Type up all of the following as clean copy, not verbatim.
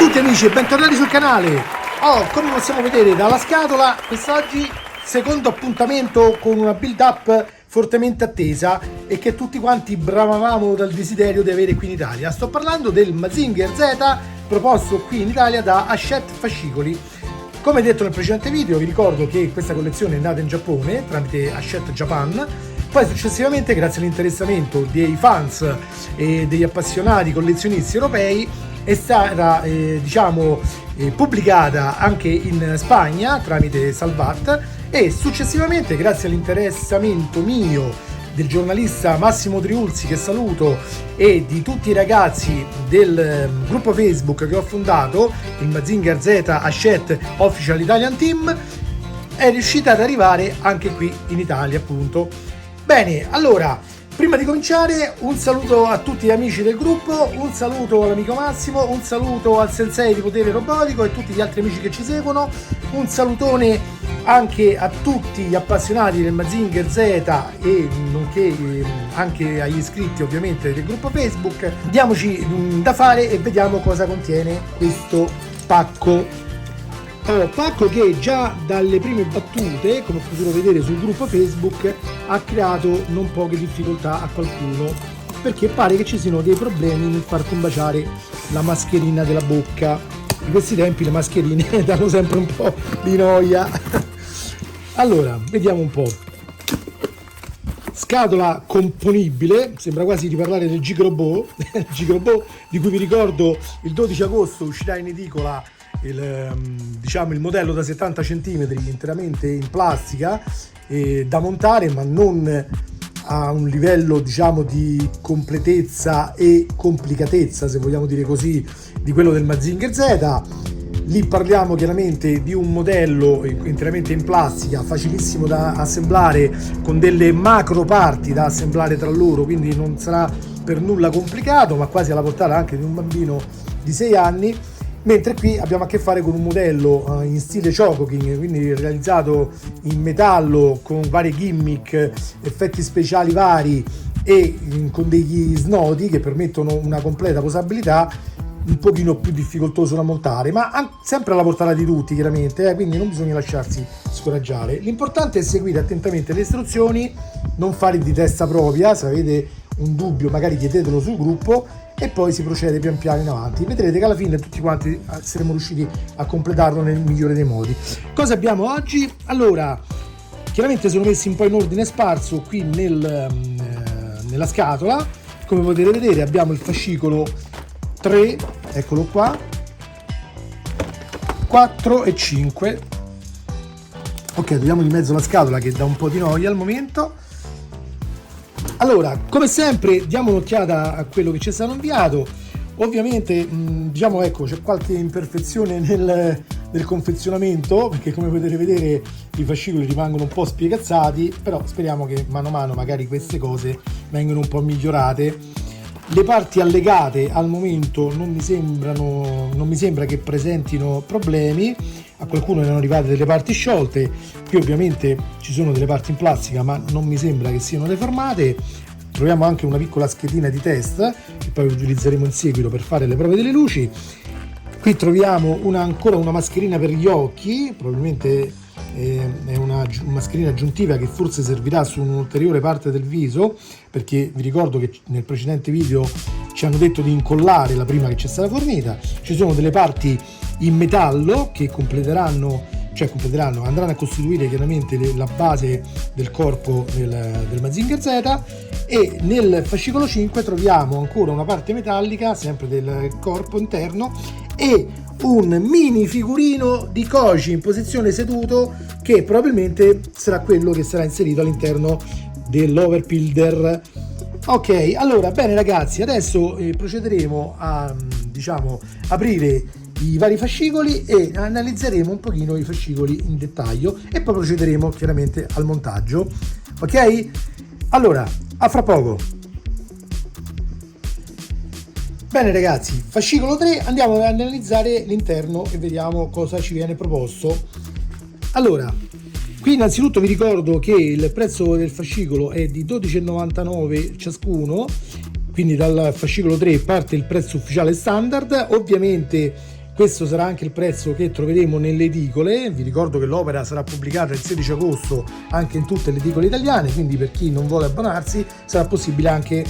tutti amici e bentornati sul canale. Come possiamo vedere dalla scatola, quest'oggi secondo appuntamento con una build up fortemente attesa e che tutti quanti bramavamo dal desiderio di avere qui in Italia. Sto parlando del Mazinger Z proposto qui in Italia da Hachette Fascicoli. Come detto nel precedente video, vi ricordo che questa collezione è nata in Giappone tramite Hachette Japan. Poi successivamente, grazie all'interessamento dei fans e degli appassionati collezionisti europei, è stata pubblicata anche in Spagna tramite Salvat e successivamente, grazie all'interessamento mio, del giornalista Massimo Triulzi, che saluto, e di tutti i ragazzi del gruppo Facebook che ho fondato, il Mazinger Z Hachette Official Italian Team, è riuscita ad arrivare anche qui in Italia, appunto. Bene, allora, prima di cominciare, un saluto a tutti gli amici del gruppo, un saluto all'amico Massimo, un saluto al sensei di Potere Robotico e tutti gli altri amici che ci seguono, un salutone anche a tutti gli appassionati del Mazinger Z e nonché anche agli iscritti ovviamente del gruppo Facebook. Diamoci da fare e vediamo cosa contiene questo pacco. Allora, pacco che già dalle prime battute, come ho potuto vedere sul gruppo Facebook, ha creato non poche difficoltà a qualcuno, perché pare che ci siano dei problemi nel far combaciare la mascherina della bocca. In questi tempi le mascherine danno sempre un po' di noia. Allora, vediamo un po'. Scatola componibile, sembra quasi di parlare del Gigrobot, il Gigrobot di cui vi ricordo il 12 agosto uscirà in edicola il modello da 70 cm interamente in plastica, da montare, ma non a un livello di completezza e complicatezza, se vogliamo dire così, di quello del Mazinger Z. Lì parliamo chiaramente di un modello interamente in plastica, facilissimo da assemblare, con delle macro parti da assemblare tra loro, quindi non sarà per nulla complicato, ma quasi alla portata anche di un bambino di 6 anni. Mentre qui abbiamo a che fare con un modello in stile Chocoking, quindi realizzato in metallo con varie gimmick, effetti speciali vari e con degli snodi che permettono una completa posabilità, un pochino più difficoltoso da montare, ma sempre alla portata di tutti chiaramente, quindi non bisogna lasciarsi scoraggiare. L'importante è seguire attentamente le istruzioni, non fare di testa propria. Se avete un dubbio magari chiedetelo sul gruppo e poi si procede pian piano in avanti. Vedrete che alla fine tutti quanti saremo riusciti a completarlo nel migliore dei modi. Cosa abbiamo oggi? Allora, chiaramente sono messi un po' in ordine sparso qui nella scatola. Come potete vedere abbiamo il fascicolo 3, eccolo qua, 4 e 5. Ok, togliamo di mezzo la scatola che dà un po' di noia al momento. Allora, come sempre, diamo un'occhiata a quello che ci è stato inviato. Ovviamente, c'è qualche imperfezione nel confezionamento, perché come potete vedere i fascicoli rimangono un po' spiegazzati, però speriamo che mano a mano magari queste cose vengano un po' migliorate. Le parti allegate al momento non mi sembra che presentino problemi. A qualcuno erano arrivate delle parti sciolte, qui ovviamente ci sono delle parti in plastica ma non mi sembra che siano deformate. Troviamo anche una piccola schedina di test che poi utilizzeremo in seguito per fare le prove delle luci. Qui troviamo ancora una mascherina per gli occhi, probabilmente è una mascherina aggiuntiva che forse servirà su un'ulteriore parte del viso, perché vi ricordo che nel precedente video ci hanno detto di incollare la prima che ci è stata fornita. Ci sono delle parti in metallo che andranno a costituire chiaramente la base del corpo del Mazinger Z, e nel fascicolo 5 troviamo ancora una parte metallica sempre del corpo interno e un mini figurino di Koji in posizione seduto, che probabilmente sarà quello che sarà inserito all'interno dell'overbuilder. Ok, allora bene ragazzi, adesso procederemo a aprire i vari fascicoli e analizzeremo un pochino i fascicoli in dettaglio e poi procederemo chiaramente al montaggio. Ok? Allora, a fra poco. Bene ragazzi, fascicolo 3, andiamo ad analizzare l'interno e vediamo cosa ci viene proposto. Allora, qui innanzitutto vi ricordo che il prezzo del fascicolo è di 12,99 ciascuno, quindi dal fascicolo 3 parte il prezzo ufficiale standard. Ovviamente Questo sarà anche il prezzo che troveremo nelle edicole. Vi ricordo che l'opera sarà pubblicata il 16 agosto anche in tutte le edicole italiane, quindi per chi non vuole abbonarsi sarà possibile anche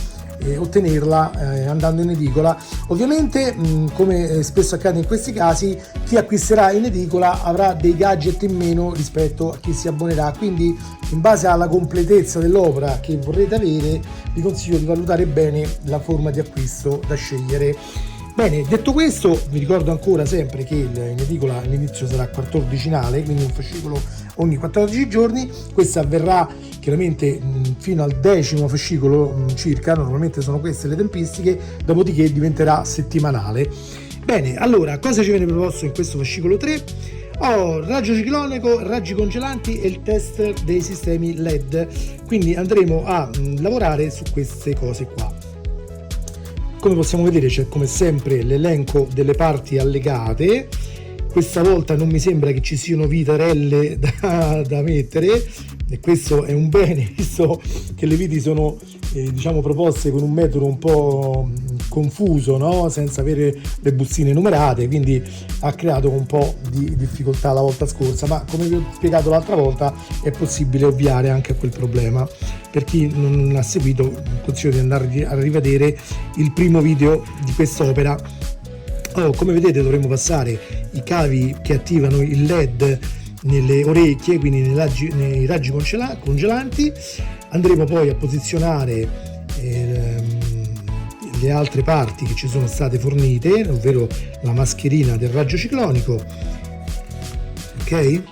ottenerla andando in edicola. Ovviamente come spesso accade in questi casi, chi acquisterà in edicola avrà dei gadget in meno rispetto a chi si abbonerà, quindi in base alla completezza dell'opera che vorrete avere vi consiglio di valutare bene la forma di acquisto da scegliere. Bene, detto questo, vi ricordo ancora sempre che in edicola l'inizio sarà quattordicale, quindi un fascicolo ogni 14 giorni. Questo avverrà chiaramente fino al 10° fascicolo circa, normalmente sono queste le tempistiche, dopodiché diventerà settimanale. Bene, allora, cosa ci viene proposto in questo fascicolo 3? Raggio ciclonico, raggi congelanti e il test dei sistemi LED, quindi andremo a lavorare su queste cose qua. Come possiamo vedere c'è come sempre l'elenco delle parti allegate. Questa volta non mi sembra che ci siano vitarelle da mettere, e questo è un bene, visto che le viti sono diciamo proposte con un metodo un po' confuso, no? Senza avere le bustine numerate, quindi ha creato un po' di difficoltà la volta scorsa, ma come vi ho spiegato l'altra volta è possibile ovviare anche a quel problema. Per chi non ha seguito, consiglio di andare a rivedere il primo video di quest'opera. Come vedete dovremo passare i cavi che attivano il LED nelle orecchie, quindi nei raggi congelanti. Andremo poi a posizionare le altre parti che ci sono state fornite, ovvero la mascherina del raggio ciclonico. Ok?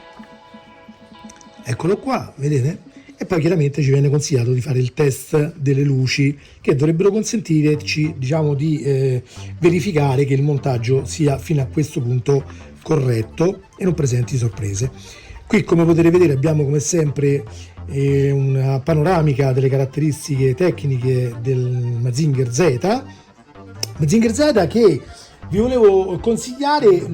Eccolo qua, vedete? E poi chiaramente ci viene consigliato di fare il test delle luci, che dovrebbero consentirci, diciamo, di verificare che il montaggio sia fino a questo punto corretto e non presenti sorprese. Qui, come potete vedere, abbiamo come sempre una panoramica delle caratteristiche tecniche del Mazinger Z. Mazinger Z che vi volevo consigliare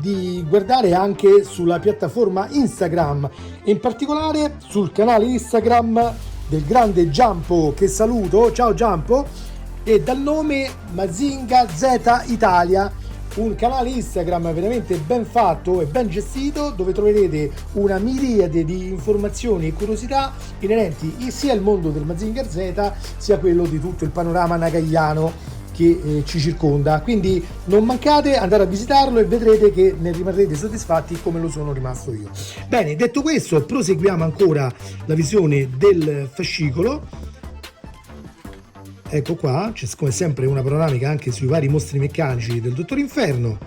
di guardare anche sulla piattaforma Instagram, in particolare sul canale Instagram del grande Giampo, che saluto. Ciao Giampo, e dal nome Mazinga Z Italia, un canale Instagram veramente ben fatto e ben gestito, dove troverete una miriade di informazioni e curiosità inerenti sia al mondo del Mazinger Z sia quello di tutto il panorama nagaiano che ci circonda. Quindi non mancate, andare a visitarlo e vedrete che ne rimarrete soddisfatti come lo sono rimasto io. Bene, detto questo, proseguiamo ancora la visione del fascicolo. Ecco qua, c'è come sempre una panoramica anche sui vari mostri meccanici del Dottor Inferno.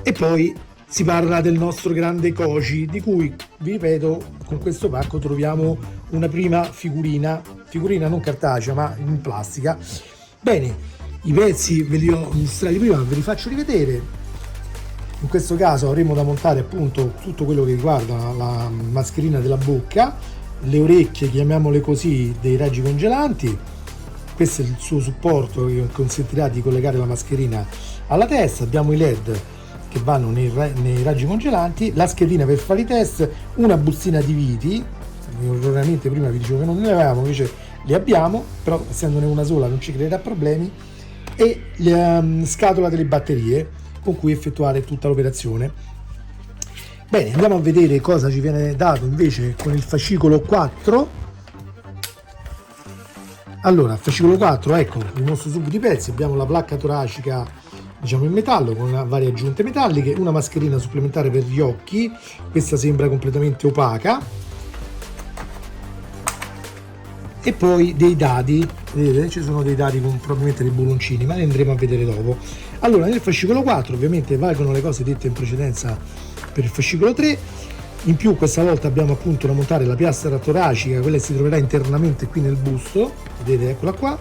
E poi si parla del nostro grande Koji, di cui, vi ripeto, con questo pacco troviamo una prima figurina non cartacea ma in plastica. Bene, i pezzi ve li ho mostrati prima, ve li faccio rivedere. In questo caso avremo da montare appunto tutto quello che riguarda la mascherina della bocca, le orecchie, chiamiamole così, dei raggi congelanti. Questo è il suo supporto che consentirà di collegare la mascherina alla testa. Abbiamo i LED che vanno nei raggi congelanti, la schedina per fare i test, una bustina di viti. Ovviamente prima vi dicevo che non ne avevamo, invece li abbiamo, però essendone una sola non ci creerà problemi, e la scatola delle batterie con cui effettuare tutta l'operazione. Bene, andiamo a vedere cosa ci viene dato invece con il fascicolo 4. Allora, fascicolo 4, ecco, vi mostro subito i pezzi. Abbiamo la placca toracica, diciamo in metallo, con varie aggiunte metalliche, una mascherina supplementare per gli occhi, questa sembra completamente opaca, e poi dei dadi, vedete, ci sono dei dadi con probabilmente dei buloncini, ma li andremo a vedere dopo. Allora, nel fascicolo 4 ovviamente valgono le cose dette in precedenza per il fascicolo 3, in più questa volta abbiamo appunto da montare la piastra toracica, quella che si troverà internamente qui nel busto, vedete, eccola qua.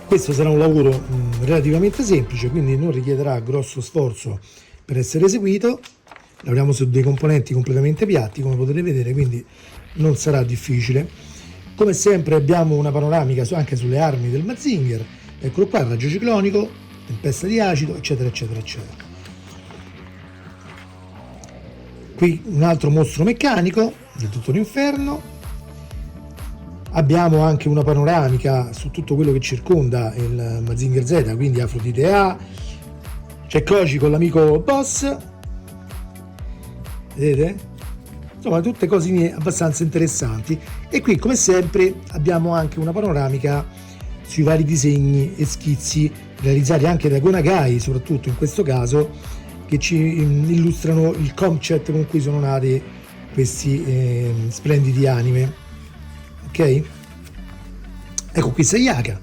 Questo sarà un lavoro relativamente semplice, quindi non richiederà grosso sforzo per essere eseguito. Lavoriamo su dei componenti completamente piatti, come potete vedere, quindi non sarà difficile. Come sempre abbiamo una panoramica anche sulle armi del Mazinger. Eccolo qua, il raggio ciclonico, tempesta di acido, eccetera eccetera eccetera. Qui un altro mostro meccanico del Dottor Inferno. Abbiamo anche una panoramica su tutto quello che circonda il Mazinger Z, quindi Afrodite A, c'è Koji con l'amico boss, vedete? Insomma, tutte cose abbastanza interessanti. E qui, come sempre, abbiamo anche una panoramica sui vari disegni e schizzi realizzati anche da Gonagai, soprattutto in questo caso, che ci illustrano il concept con cui sono nati questi splendidi anime. Ok? Ecco qui Sayaka,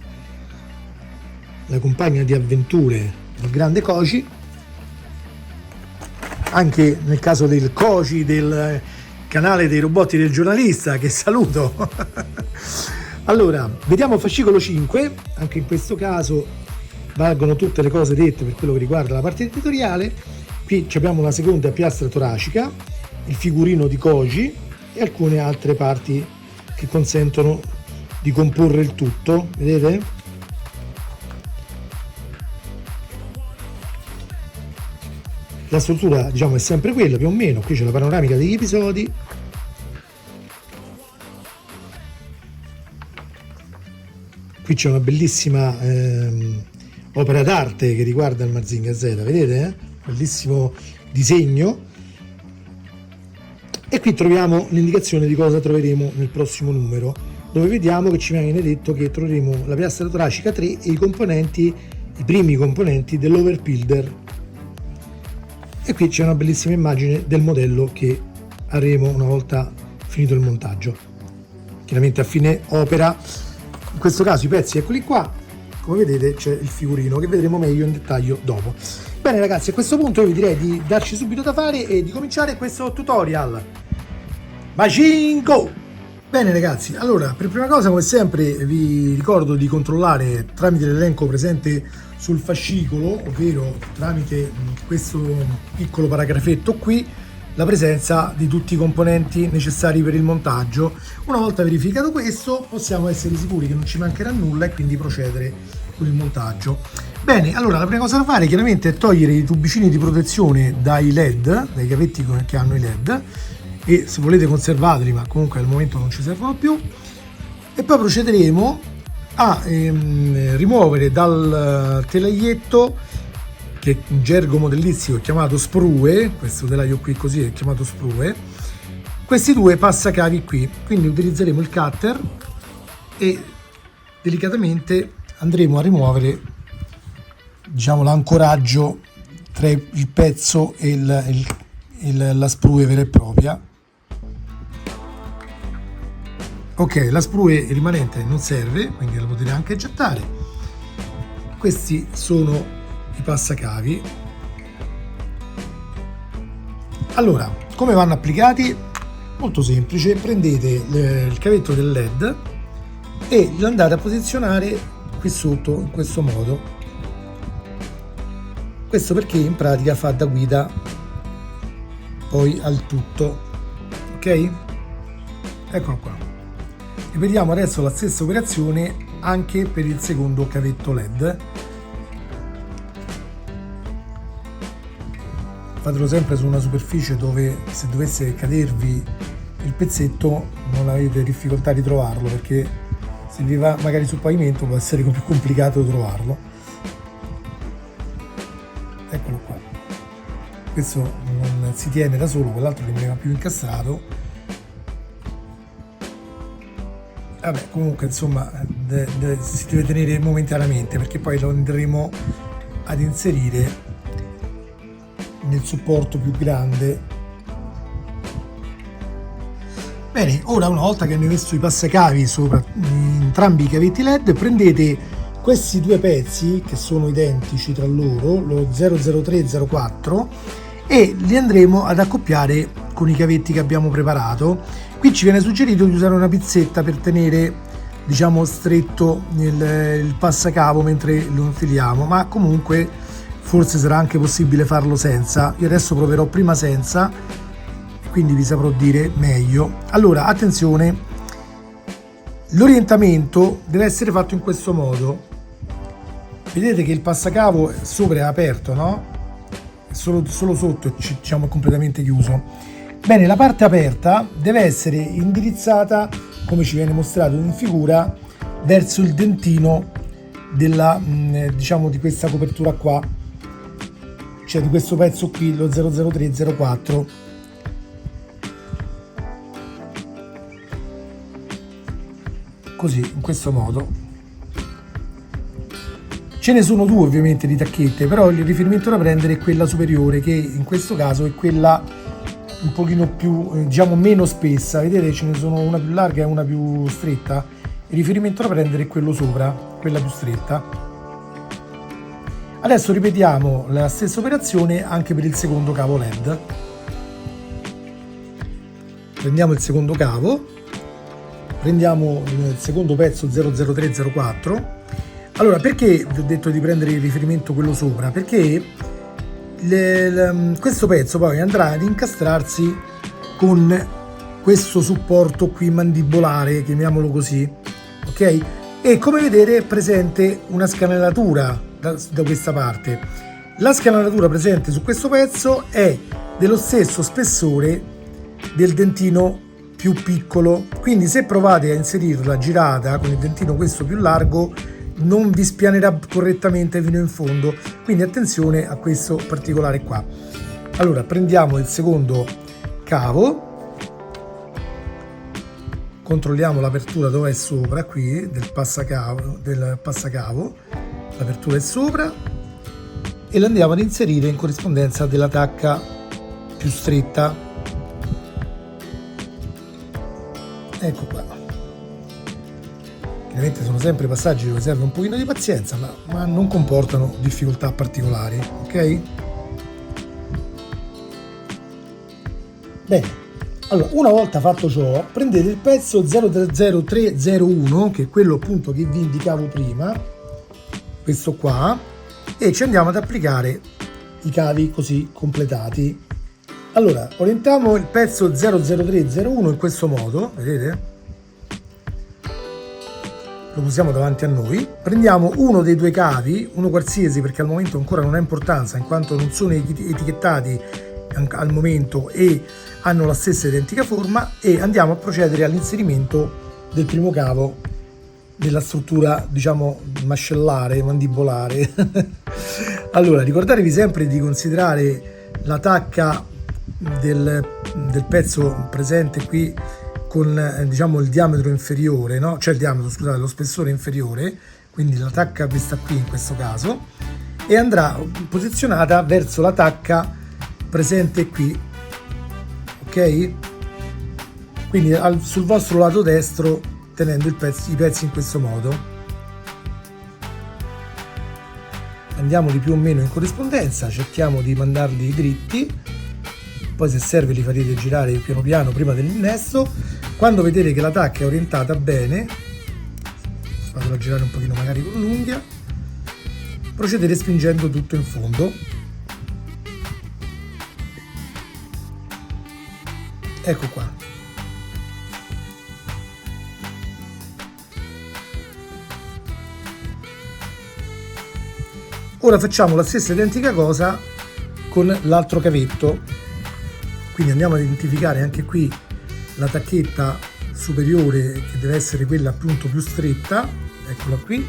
la compagna di avventure del grande Koji, anche nel caso del Koji del canale dei robotti del giornalista, che saluto. Allora, vediamo fascicolo 5, anche in questo caso valgono tutte le cose dette per quello che riguarda la parte editoriale. Qui abbiamo la seconda piastra toracica, il figurino di Koji e alcune altre parti che consentono di comporre il tutto, vedete? La struttura, diciamo, è sempre quella più o meno. Qui c'è la panoramica degli episodi. Qui c'è una bellissima opera d'arte che riguarda il Mazinger Z, vedete? Bellissimo disegno. E qui troviamo l'indicazione di cosa troveremo nel prossimo numero, dove vediamo che ci viene detto che troveremo la piastra toracica 3 e i primi componenti dell'Overbuilder. E qui c'è una bellissima immagine del modello che avremo una volta finito il montaggio. Chiaramente a fine opera, in questo caso i pezzi eccoli qua, come vedete c'è il figurino che vedremo meglio in dettaglio dopo. Bene ragazzi, a questo punto io vi direi di darci subito da fare e di cominciare questo tutorial. Machine Go! Bene ragazzi, allora per prima cosa come sempre vi ricordo di controllare tramite l'elenco presente sul fascicolo, ovvero tramite questo piccolo paragrafetto qui, la presenza di tutti i componenti necessari per il montaggio. Una volta verificato questo possiamo essere sicuri che non ci mancherà nulla e quindi procedere con il montaggio. Bene, allora la prima cosa da fare chiaramente è togliere i tubicini di protezione dai LED, dai cavetti che hanno i LED, e se volete conservateli, ma comunque al momento non ci servono più, e poi procederemo a rimuovere dal telaglietto, che in gergo modellistico è chiamato sprue, questo telaio qui così è chiamato sprue, questi due passacavi qui. Quindi utilizzeremo il cutter e delicatamente andremo a rimuovere, diciamo, l'ancoraggio tra il pezzo e la sprue vera e propria. Ok, la sprue rimanente non serve, quindi la potete anche gettare. Questi sono i passacavi. Allora, come vanno applicati? Molto semplice, prendete il cavetto del LED e lo andate a posizionare qui sotto in questo modo. Questo perché in pratica fa da guida poi al tutto. Ok? Eccolo qua. Ripetiamo adesso la stessa operazione anche per il secondo cavetto LED. Fatelo sempre su una superficie dove, se dovesse cadervi il pezzetto, non avete difficoltà di trovarlo, perché se vi va magari sul pavimento può essere più complicato trovarlo. Eccolo qua. Questo non si tiene da solo, quell'altro rimaneva più incastrato. Vabbè, comunque insomma si deve tenere momentaneamente, perché poi lo andremo ad inserire nel supporto più grande. Bene, ora una volta che abbiamo messo i passacavi sopra entrambi i cavetti LED, prendete questi due pezzi che sono identici tra loro, lo 003 e 04, e li andremo ad accoppiare con i cavetti che abbiamo preparato. Qui ci viene suggerito di usare una pizzetta per tenere, diciamo, stretto il passacavo mentre lo infiliamo, ma comunque forse sarà anche possibile farlo senza. Io adesso proverò prima senza, quindi vi saprò dire meglio. Allora, attenzione, l'orientamento deve essere fatto in questo modo. Vedete che il passacavo sopra è aperto, no? Solo sotto, diciamo, è completamente chiuso. Bene, la parte aperta deve essere indirizzata come ci viene mostrato in figura, verso il dentino della diciamo di questa copertura qua, cioè di questo pezzo qui, lo 00304. Così, in questo modo. Ce ne sono due ovviamente di tacchette, però il riferimento da prendere è quella superiore, che in questo caso è quella un pochino più, diciamo, meno spessa. Vedete, ce ne sono una più larga e una più stretta. Il riferimento da prendere è quello sopra, quella più stretta. Adesso ripetiamo la stessa operazione anche per il secondo cavo LED. Prendiamo il secondo cavo, prendiamo il secondo pezzo 00304. Allora, perché vi ho detto di prendere il riferimento quello sopra? Perché questo pezzo poi andrà ad incastrarsi con questo supporto qui mandibolare, chiamiamolo così, ok? E come vedete è presente una scanellatura da questa parte. La scanellatura presente su questo pezzo è dello stesso spessore del dentino più piccolo, quindi se provate a inserirla girata con il dentino questo più largo non vi spianerà correttamente fino in fondo, quindi attenzione a questo particolare qua. Allora prendiamo il secondo cavo, controlliamo l'apertura dove è sopra, qui del passacavo, l'apertura è sopra, e la andiamo ad inserire in corrispondenza della tacca più stretta. Ecco qua. Ovviamente sono sempre passaggi dove serve un pochino di pazienza, ma non comportano difficoltà particolari, ok? Bene, allora una volta fatto ciò prendete il pezzo 00301, che è quello appunto che vi indicavo prima, questo qua, e ci andiamo ad applicare i cavi così completati. Allora orientiamo il pezzo 00301 in questo modo, vedete? Lo posiamo davanti a noi, prendiamo uno dei due cavi, uno qualsiasi perché al momento ancora non ha importanza in quanto non sono etichettati al momento e hanno la stessa identica forma, e andiamo a procedere all'inserimento del primo cavo della struttura, diciamo, mascellare, mandibolare. Allora ricordatevi sempre di considerare la tacca del pezzo presente qui con diciamo il diametro inferiore, no? Cioè il diametro, scusate, lo spessore inferiore, quindi la tacca questa qui in questo caso, e andrà posizionata verso la tacca presente qui, ok? Quindi sul vostro lato destro, tenendo i pezzi in questo modo. Andiamoli più o meno in corrispondenza, cerchiamo di mandarli dritti, poi se serve li farete girare piano piano prima dell'innesto. Quando vedete che la tacca è orientata bene, fatela girare un pochino magari con l'unghia, procedete spingendo tutto in fondo. Ecco qua. Ora facciamo la stessa identica cosa con l'altro cavetto, quindi andiamo ad identificare anche qui la tacchetta superiore, che deve essere quella appunto più stretta, eccola qui,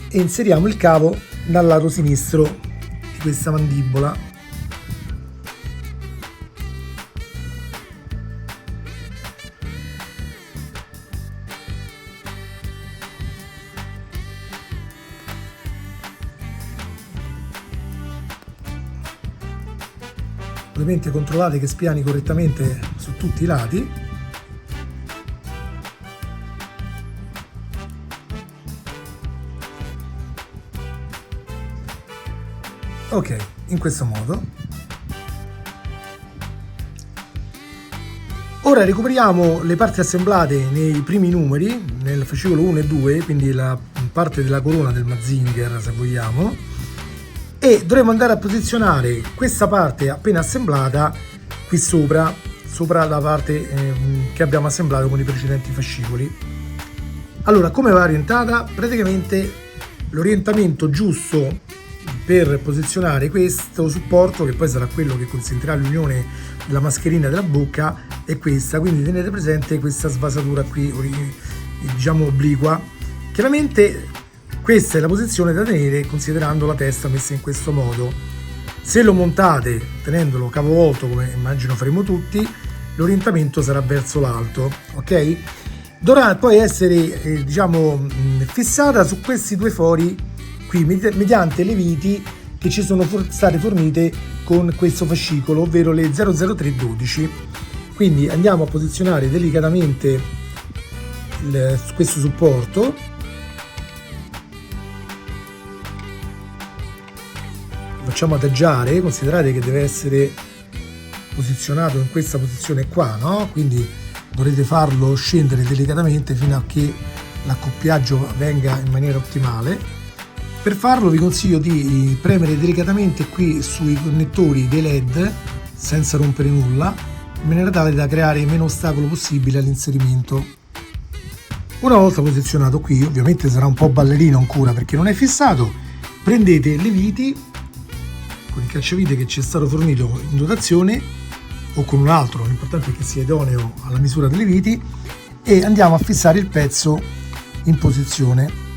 e inseriamo il cavo dal lato sinistro di questa mandibola. Ovviamente controllate che spiani correttamente su tutti i lati. Ok, in questo modo. Ora recuperiamo le parti assemblate nei primi numeri, nel fascicolo 1 e 2, quindi la parte della corona del Mazinger, se vogliamo, e dovremo andare a posizionare questa parte appena assemblata qui sopra la parte che abbiamo assemblato con i precedenti fascicoli. Allora, come va orientata? Praticamente l'orientamento giusto per posizionare questo supporto, che poi sarà quello che consentirà l'unione la mascherina della bocca è questa, quindi tenete presente questa svasatura qui, diciamo obliqua. Chiaramente questa è la posizione da tenere considerando la testa messa in questo modo. Se lo montate tenendolo capovolto, come immagino faremo tutti, l'orientamento sarà verso l'alto, ok? Dovrà poi essere diciamo fissata su questi due fori qui mediante le viti che ci sono state fornite con questo fascicolo, ovvero le 00312. Quindi andiamo a posizionare delicatamente questo supporto, facciamo adagiare, considerate che deve essere posizionato in questa posizione qua, no? Quindi dovrete farlo scendere delicatamente fino a che l'accoppiaggio venga in maniera ottimale. Per farlo vi consiglio di premere delicatamente qui sui connettori dei LED senza rompere nulla, in maniera tale da creare meno ostacolo possibile all'inserimento. Una volta posizionato qui, ovviamente sarà un po' ballerino ancora perché non è fissato, prendete le viti con il cacciavite che ci è stato fornito in dotazione o con un altro, l'importante è che sia idoneo alla misura delle viti, e andiamo a fissare il pezzo in posizione.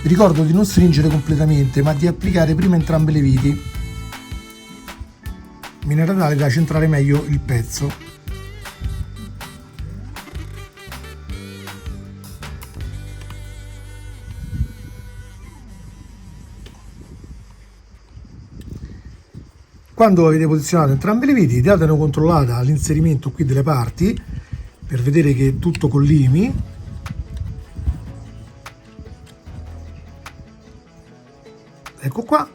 Vi ricordo di non stringere completamente, ma di applicare prima entrambe le viti in maniera tale da centrare meglio il pezzo. Quando avete posizionato entrambe le viti, date una controllata all'inserimento qui delle parti per vedere che tutto collimi. Ecco qua,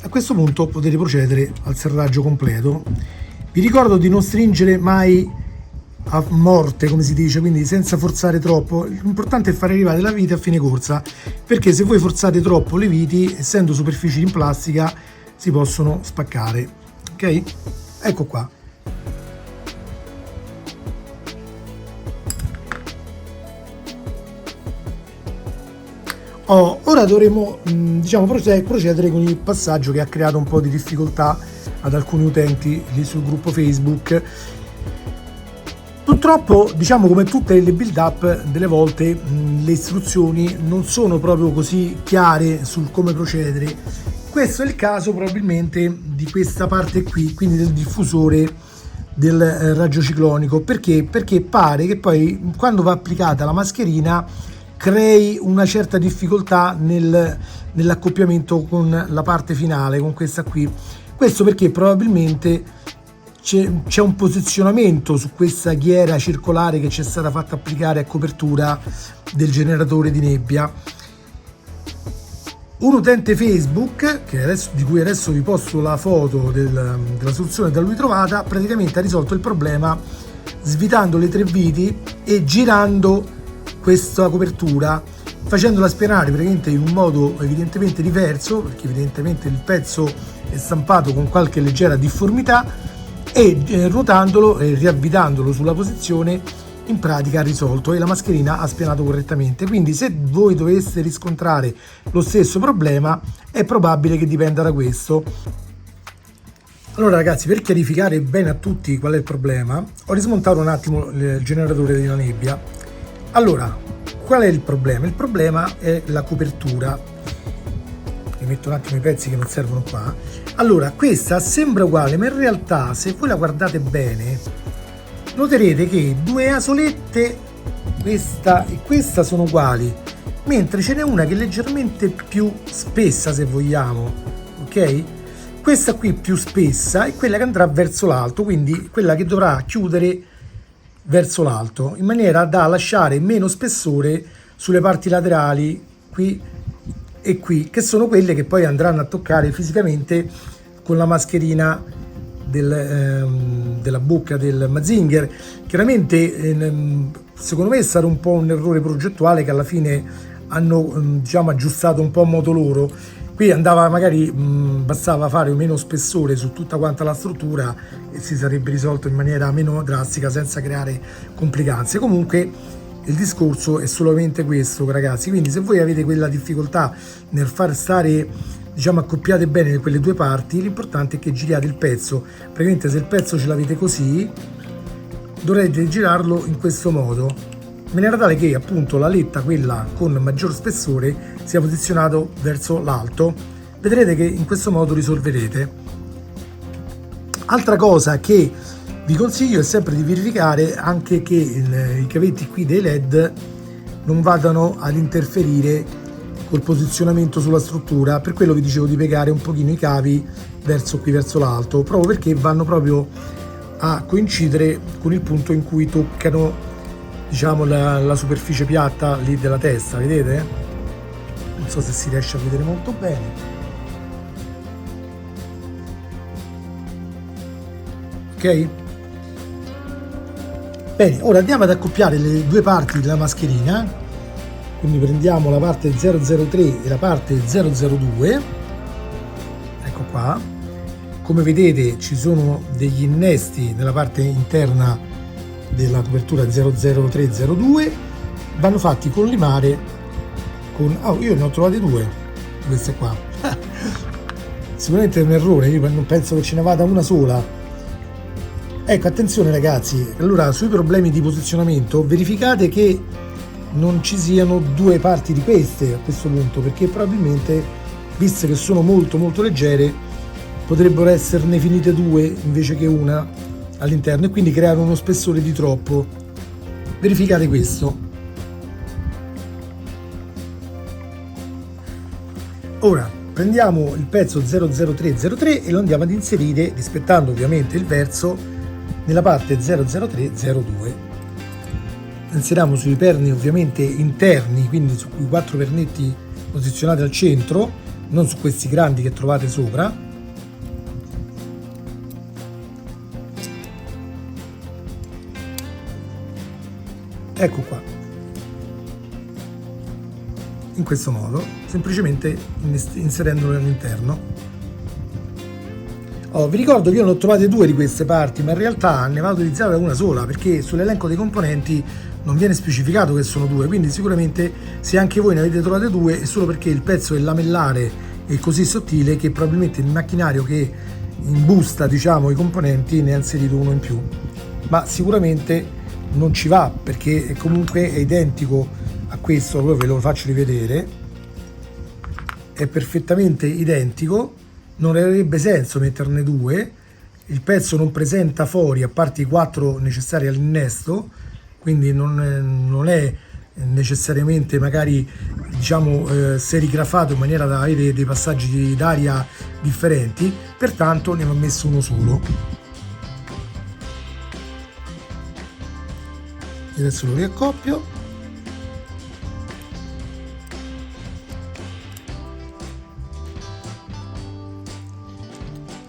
a questo punto potete procedere al serraggio completo. Vi ricordo di non stringere mai a morte, come si dice, quindi senza forzare troppo. L'importante è far arrivare la vite a fine corsa, perché se voi forzate troppo le viti, essendo superfici in plastica, si possono spaccare. Ok? Ecco qua. Ora dovremo diciamo procedere con il passaggio che ha creato un po' di difficoltà ad alcuni utenti lì sul gruppo Facebook. Purtroppo, diciamo, come tutte le build up, delle volte le istruzioni non sono proprio così chiare sul come procedere. Questo è il caso probabilmente di questa parte qui, quindi del diffusore del raggio ciclonico. Perché? Perché pare che poi quando va applicata la mascherina crei una certa difficoltà nell'accoppiamento con la parte finale, con questa qui. Questo perché probabilmente c'è un posizionamento su questa ghiera circolare che ci è stata fatta applicare a copertura del generatore di nebbia. Un utente Facebook, di cui adesso vi posto la foto della soluzione da lui trovata, praticamente ha risolto il problema svitando le tre viti e girando questa copertura, facendola spianare praticamente in un modo evidentemente diverso, perché evidentemente il pezzo è stampato con qualche leggera difformità, e ruotandolo e riavvitandolo sulla posizione in pratica ha risolto, e la mascherina ha spianato correttamente. Quindi se voi doveste riscontrare lo stesso problema è probabile che dipenda da questo. Allora ragazzi, per chiarificare bene a tutti qual è il problema, ho rismontato un attimo il generatore della nebbia. Allora, qual è il problema? Il problema è la copertura. Rimetto un attimo i pezzi che non servono qua. Allora, questa sembra uguale, ma in realtà se voi la guardate bene noterete che due asolette, questa e questa, sono uguali, mentre ce n'è una che è leggermente più spessa, se vogliamo, ok? Questa qui più spessa è quella che andrà verso l'alto, quindi quella che dovrà chiudere verso l'alto, in maniera da lasciare meno spessore sulle parti laterali qui e qui, che sono quelle che poi andranno a toccare fisicamente con la mascherina della bocca del Mazinger. Chiaramente secondo me è stato un po' un errore progettuale che alla fine hanno diciamo aggiustato un po' a modo loro. Qui andava magari bastava fare meno spessore su tutta quanta la struttura e si sarebbe risolto in maniera meno drastica senza creare complicanze. Comunque il discorso è solamente questo, ragazzi. Quindi se voi avete quella difficoltà nel far stare diciamo accoppiate bene quelle due parti, l'importante è che giriate il pezzo. Praticamente se il pezzo ce l'avete così, dovrete girarlo in questo modo, in maniera tale che appunto la letta, quella con maggior spessore, sia posizionato verso l'alto. Vedrete che in questo modo risolverete. Altra cosa che vi consiglio è sempre di verificare anche che i cavetti qui dei LED non vadano ad interferire col posizionamento sulla struttura. Per quello vi dicevo di piegare un pochino i cavi verso qui, verso l'alto, proprio perché vanno proprio a coincidere con il punto in cui toccano, diciamo, la superficie piatta lì della testa, vedete? Non so se si riesce a vedere molto bene. Ok? Bene, ora andiamo ad accoppiare le due parti della mascherina. Quindi prendiamo la parte 003 e la parte 002, ecco qua. Come vedete ci sono degli innesti nella parte interna della copertura 00302, vanno fatti collimare con... oh, io ne ho trovate due, queste qua. Sicuramente è un errore, io non penso che ce ne vada una sola. Ecco, attenzione ragazzi, allora sui problemi di posizionamento verificate che non ci siano due parti di queste a questo punto, perché probabilmente, visto che sono molto leggere, potrebbero esserne finite due invece che una all'interno e quindi creare uno spessore di troppo. Verificate questo. Ora prendiamo il pezzo 00303 e lo andiamo ad inserire, rispettando ovviamente il verso, nella parte 00302. Inseriamo sui perni ovviamente interni, quindi su quei 4 pernetti posizionati al centro, non su questi grandi che trovate sopra. Ecco qua, in questo modo, semplicemente inserendolo all'interno. Oh, vi ricordo che io ne ho trovate due di queste parti, ma in realtà ne va utilizzata una sola, perché sull'elenco dei componenti non viene specificato che sono due, quindi sicuramente se anche voi ne avete trovate due è solo perché il pezzo è lamellare e così sottile che probabilmente il macchinario che imbusta, diciamo, i componenti ne ha inserito uno in più, ma sicuramente non ci va, perché comunque è identico a questo. Poi ve lo faccio rivedere, è perfettamente identico, non avrebbe senso metterne due. Il pezzo non presenta fori a parte i 4 necessari all'innesto, quindi non è necessariamente magari, diciamo, serigrafato in maniera da avere dei passaggi d'aria differenti, pertanto ne va messo uno solo. Adesso lo riaccoppio.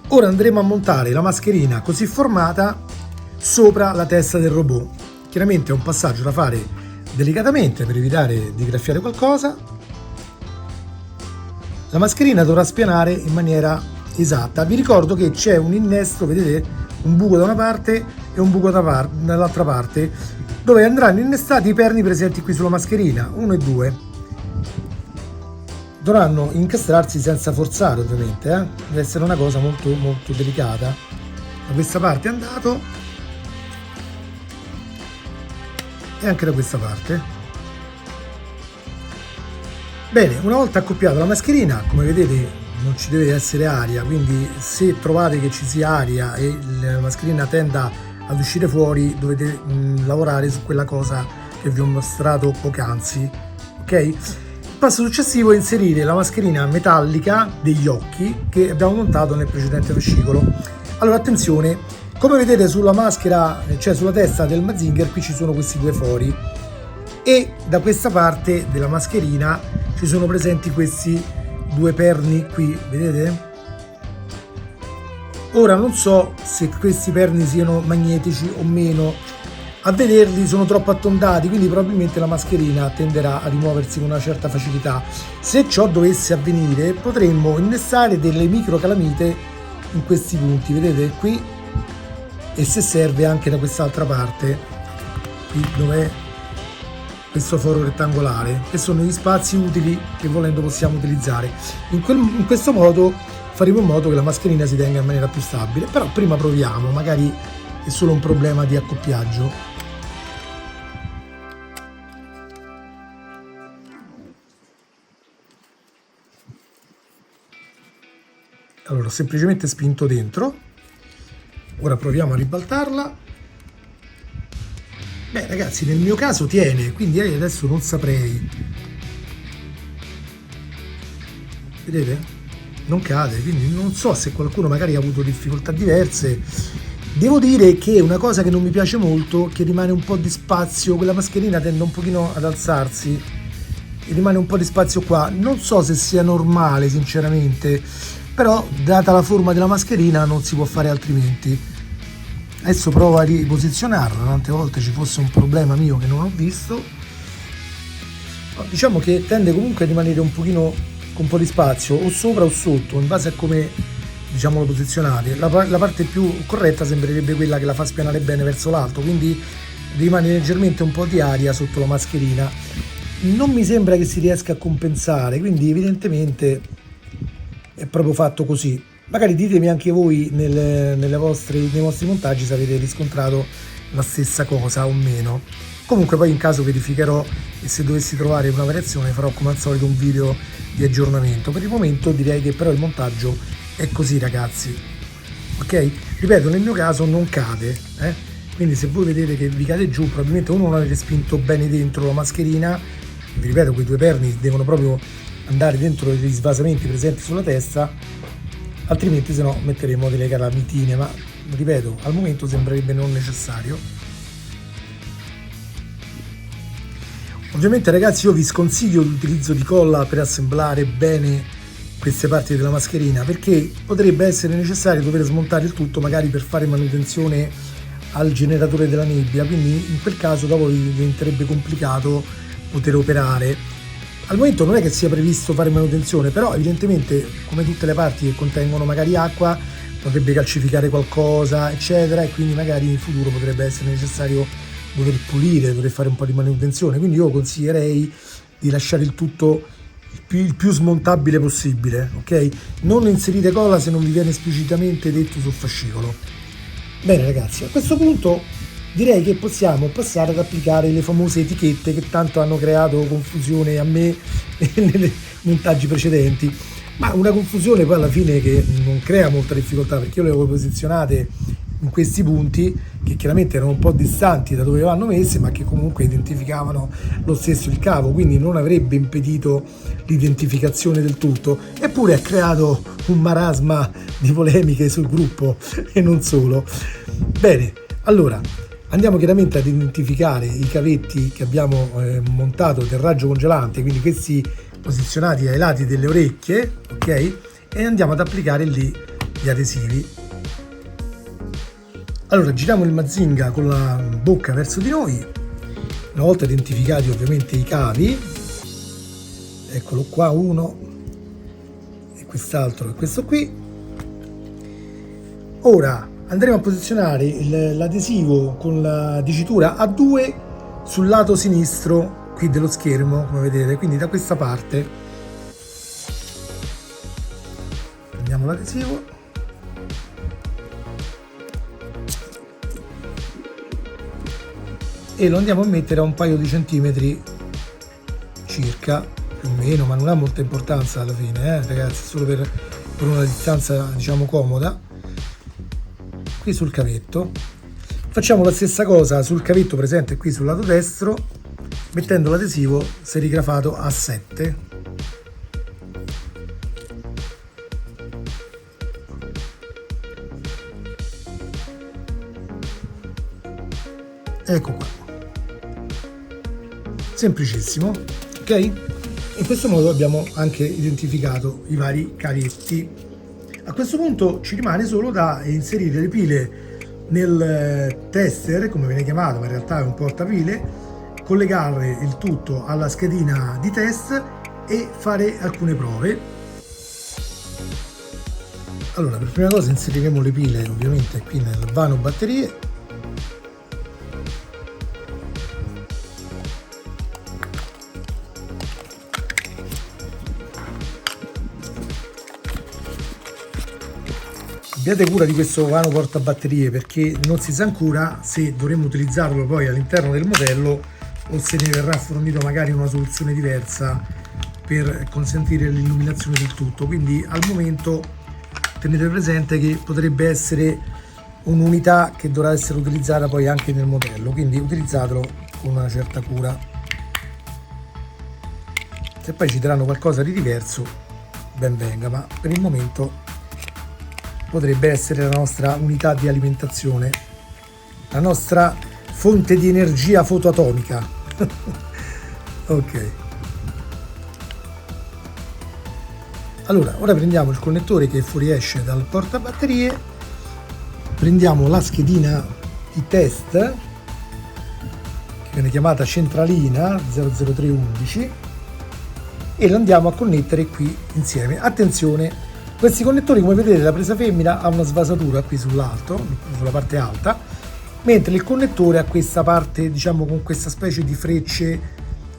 Ora andremo a montare la mascherina così formata sopra la testa del robot. Chiaramente è un passaggio da fare delicatamente per evitare di graffiare qualcosa. La mascherina dovrà spianare in maniera esatta. Vi ricordo che c'è un innesto, vedete, un buco da una parte e un buco dall'altra parte, dove andranno innestati i perni presenti qui sulla mascherina, 1 e 2. Dovranno incastrarsi senza forzare, ovviamente, deve essere una cosa molto delicata. Da questa parte è andato e anche da questa parte. Bene, una volta accoppiata la mascherina, come vedete non ci deve essere aria, quindi se trovate che ci sia aria e la mascherina tenda ad uscire fuori, dovete lavorare su quella cosa che vi ho mostrato poc'anzi, ok? Il passo successivo è inserire la mascherina metallica degli occhi che abbiamo montato nel precedente fascicolo. Allora attenzione, come vedete sulla maschera, cioè sulla testa del Mazinger, qui ci sono questi due fori e da questa parte della mascherina ci sono presenti questi due perni qui, vedete? Ora non so se questi perni siano magnetici o meno, a vederli sono troppo attondati, quindi probabilmente la mascherina tenderà a rimuoversi con una certa facilità. Se ciò dovesse avvenire potremmo innestare delle micro calamite in questi punti, vedete qui, e se serve anche da quest'altra parte qui dove questo foro rettangolare, che sono gli spazi utili che volendo possiamo utilizzare. In questo modo faremo in modo che la mascherina si tenga in maniera più stabile, però prima proviamo, magari è solo un problema di accoppiaggio. Allora, ho semplicemente spinto dentro, ora proviamo a ribaltarla. Beh ragazzi, nel mio caso tiene, quindi adesso non saprei. Vedete? Non cade, quindi non so se qualcuno magari ha avuto difficoltà diverse. Devo dire che una cosa che non mi piace molto, che rimane un po' di spazio, quella mascherina tende un pochino ad alzarsi e rimane un po' di spazio qua. Non so se sia normale sinceramente, però data la forma della mascherina non si può fare altrimenti. Adesso provo a riposizionarla, tante volte ci fosse un problema mio che non ho visto. Diciamo che tende comunque a rimanere un pochino con un po' di spazio, o sopra o sotto, in base a come diciamo lo posizionate. La parte più corretta sembrerebbe quella che la fa spianare bene verso l'alto, quindi rimane leggermente un po' di aria sotto la mascherina. Non mi sembra che si riesca a compensare, quindi evidentemente è proprio fatto così. Magari ditemi anche voi nei vostri montaggi se avete riscontrato la stessa cosa o meno. Comunque poi in caso verificherò e se dovessi trovare una variazione farò come al solito un video di aggiornamento. Per il momento direi che però il montaggio è così ragazzi, ok? Ripeto, nel mio caso non cade, quindi se voi vedete che vi cade giù probabilmente uno non avete spinto bene dentro la mascherina. Vi ripeto, quei due perni devono proprio andare dentro gli svasamenti presenti sulla testa, altrimenti se no metteremo delle calamitine, ma ripeto, al momento sembrerebbe non necessario. Ovviamente ragazzi io vi sconsiglio l'utilizzo di colla per assemblare bene queste parti della mascherina, perché potrebbe essere necessario dover smontare il tutto magari per fare manutenzione al generatore della nebbia, quindi in quel caso dopo vi diventerebbe complicato poter operare. Al momento non è che sia previsto fare manutenzione, però evidentemente come tutte le parti che contengono magari acqua potrebbe calcificare qualcosa eccetera, e quindi magari in futuro potrebbe essere necessario dover pulire, dover fare un po' di manutenzione, quindi io consiglierei di lasciare il tutto il più smontabile possibile, ok? Non inserite colla se non vi viene esplicitamente detto sul fascicolo. Bene ragazzi, a questo punto direi che possiamo passare ad applicare le famose etichette che tanto hanno creato confusione a me nei montaggi precedenti, ma una confusione poi alla fine che non crea molta difficoltà, perché io le avevo posizionate in questi punti che chiaramente erano un po' distanti da dove vanno messe, ma che comunque identificavano lo stesso il cavo, quindi non avrebbe impedito l'identificazione del tutto, eppure ha creato un marasma di polemiche sul gruppo e non solo. Bene, allora andiamo chiaramente ad identificare i cavetti che abbiamo montato del raggio congelante, quindi questi posizionati ai lati delle orecchie, ok? E andiamo ad applicare lì gli adesivi. Allora giriamo il Mazinga con la bocca verso di noi, una volta identificati ovviamente i cavi, eccolo qua, uno e quest'altro e questo qui. Ora andremo a posizionare l'adesivo con la dicitura A2 sul lato sinistro qui dello schermo, come vedete, quindi da questa parte prendiamo l'adesivo e lo andiamo a mettere a un paio di centimetri circa, più o meno, ma non ha molta importanza alla fine, ragazzi, solo per una distanza diciamo comoda. Qui sul cavetto facciamo la stessa cosa sul cavetto presente qui sul lato destro, mettendo l'adesivo serigrafato A7. Ecco qua, semplicissimo, ok? In questo modo abbiamo anche identificato i vari cavetti. A questo punto ci rimane solo da inserire le pile nel tester, come viene chiamato, ma in realtà è un portapile, collegare il tutto alla schedina di test e fare alcune prove. Allora, per prima cosa inseriremo le pile ovviamente qui nel vano batterie. abbiate cura di questo vano portabatterie, perché non si sa ancora se dovremo utilizzarlo poi all'interno del modello o se ne verrà fornito magari una soluzione diversa per consentire l'illuminazione del tutto. Quindi al momento tenete presente che potrebbe essere un'unità che dovrà essere utilizzata poi anche nel modello, quindi utilizzatelo con una certa cura. Se poi ci daranno qualcosa di diverso, ben venga, ma per il momento potrebbe essere la nostra unità di alimentazione, la nostra fonte di energia fotoatomica. Ok, allora ora prendiamo il connettore che fuoriesce dal portabatterie, prendiamo la schedina di test che viene chiamata centralina 00311 e la andiamo a connettere qui insieme. Attenzione, questi connettori, come vedete, la presa femmina ha una svasatura qui sull'alto, sulla parte alta, mentre il connettore ha questa parte, diciamo, con questa specie di frecce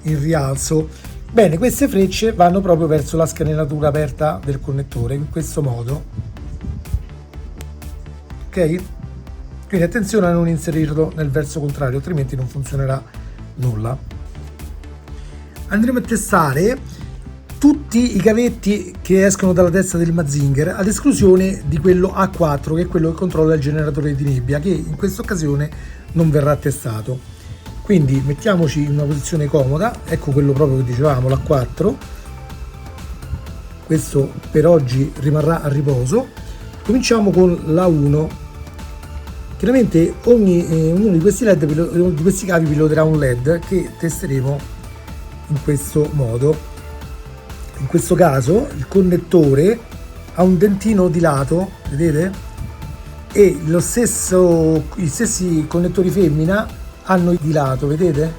in rialzo. Bene, queste frecce vanno proprio verso la scanenatura aperta del connettore, in questo modo. Ok? Quindi attenzione a non inserirlo nel verso contrario, altrimenti non funzionerà nulla. Andremo a testare tutti i cavetti che escono dalla testa del Mazinger, ad esclusione di quello A4, che è quello che controlla il generatore di nebbia, che in questa occasione non verrà testato. Quindi mettiamoci in una posizione comoda, ecco quello proprio che dicevamo, l'A4. Questo per oggi rimarrà a riposo. Cominciamo con l'A1. Chiaramente ognuno di questi LED, di questi cavi piloterà un LED che testeremo in questo modo. In questo caso il connettore ha un dentino di lato, vedete? E i stessi connettori femmina hanno di lato, vedete?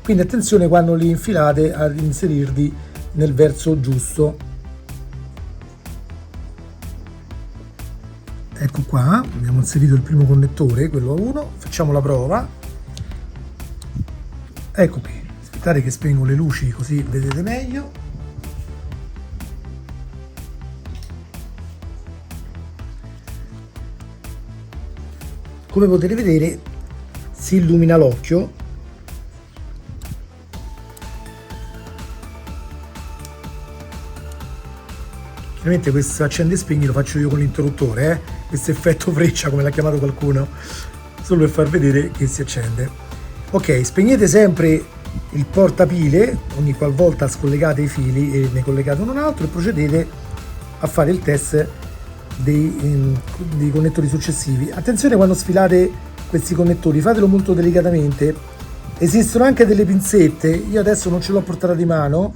Quindi attenzione quando li infilate ad inserirli nel verso giusto. Ecco qua, abbiamo inserito il primo connettore, quello a 1, facciamo la prova. Ecco qui, aspettate che spengo le luci così vedete meglio. Come potete vedere si illumina l'occhio. Chiaramente questo accende e spegni lo faccio io con l'interruttore, questo effetto freccia come l'ha chiamato qualcuno, solo per far vedere che si accende. Ok, spegnete sempre il portapile ogni qualvolta scollegate i fili e ne collegate uno un altro e procedete a fare il test dei connettori successivi. Attenzione quando sfilate questi connettori, fatelo molto delicatamente. Esistono anche delle pinzette, io adesso non ce l'ho portata di mano,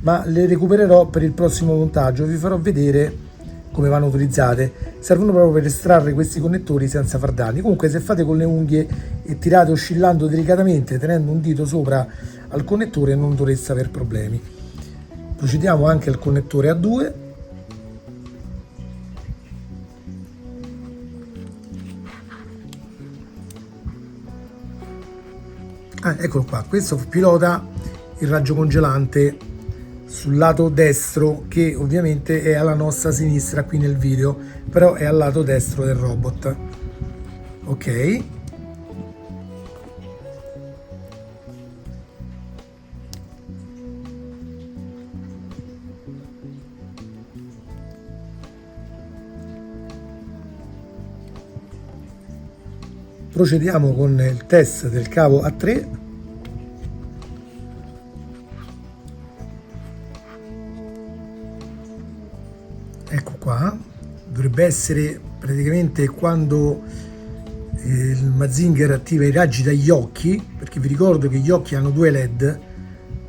ma le recupererò per il prossimo montaggio, vi farò vedere come vanno utilizzate. Servono proprio per estrarre questi connettori senza far danni. Comunque se fate con le unghie e tirate oscillando delicatamente, tenendo un dito sopra al connettore, non dovreste avere problemi. Procediamo anche al connettore A2. Eccolo qua, questo pilota il raggio congelante sul lato destro, che ovviamente è alla nostra sinistra qui nel video, però è al lato destro del robot. Ok, procediamo con il test del cavo A3. Ecco qua, dovrebbe essere praticamente quando il Mazinger attiva i raggi dagli occhi, perché vi ricordo che gli occhi hanno due LED,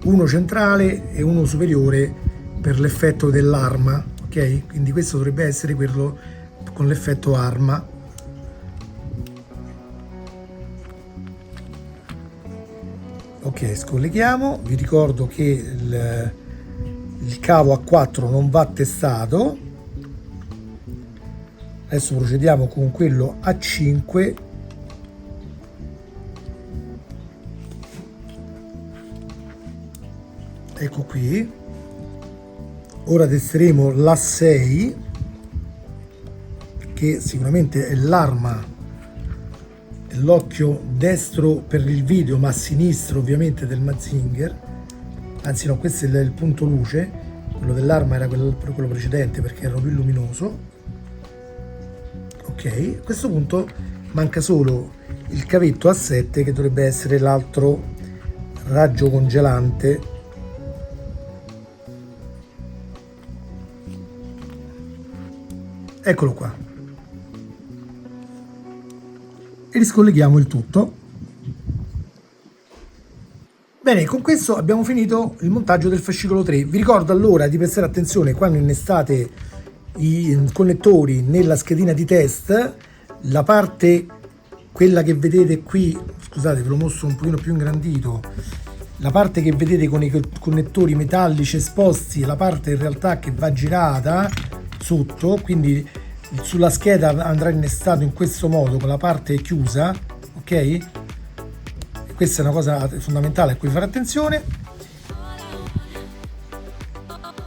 uno centrale e uno superiore per l'effetto dell'arma, ok? Quindi questo dovrebbe essere quello con l'effetto arma. Ok, scolleghiamo, vi ricordo che il cavo A4 non va testato. Adesso procediamo con quello A5. Ecco qui. Ora testeremo l'A6. che sicuramente è l'arma, è l'occhio destro per il video ma sinistro ovviamente del Mazinger, anzi no, questo è il punto luce, quello dell'arma era quello precedente perché era più luminoso. Ok, a questo punto manca solo il cavetto a 7 che dovrebbe essere l'altro raggio congelante. Eccolo qua. E riscolleghiamo il tutto. Bene, con questo abbiamo finito il montaggio del fascicolo 3. Vi ricordo allora di prestare attenzione quando innestate i connettori nella schedina di test, la parte, quella che vedete qui, scusate ve lo mostro un pochino più ingrandito, la parte che vedete con i connettori metallici esposti è la parte in realtà che va girata sotto, quindi sulla scheda andrà innestato in questo modo con la parte chiusa, ok? Questa è una cosa fondamentale a cui fare attenzione.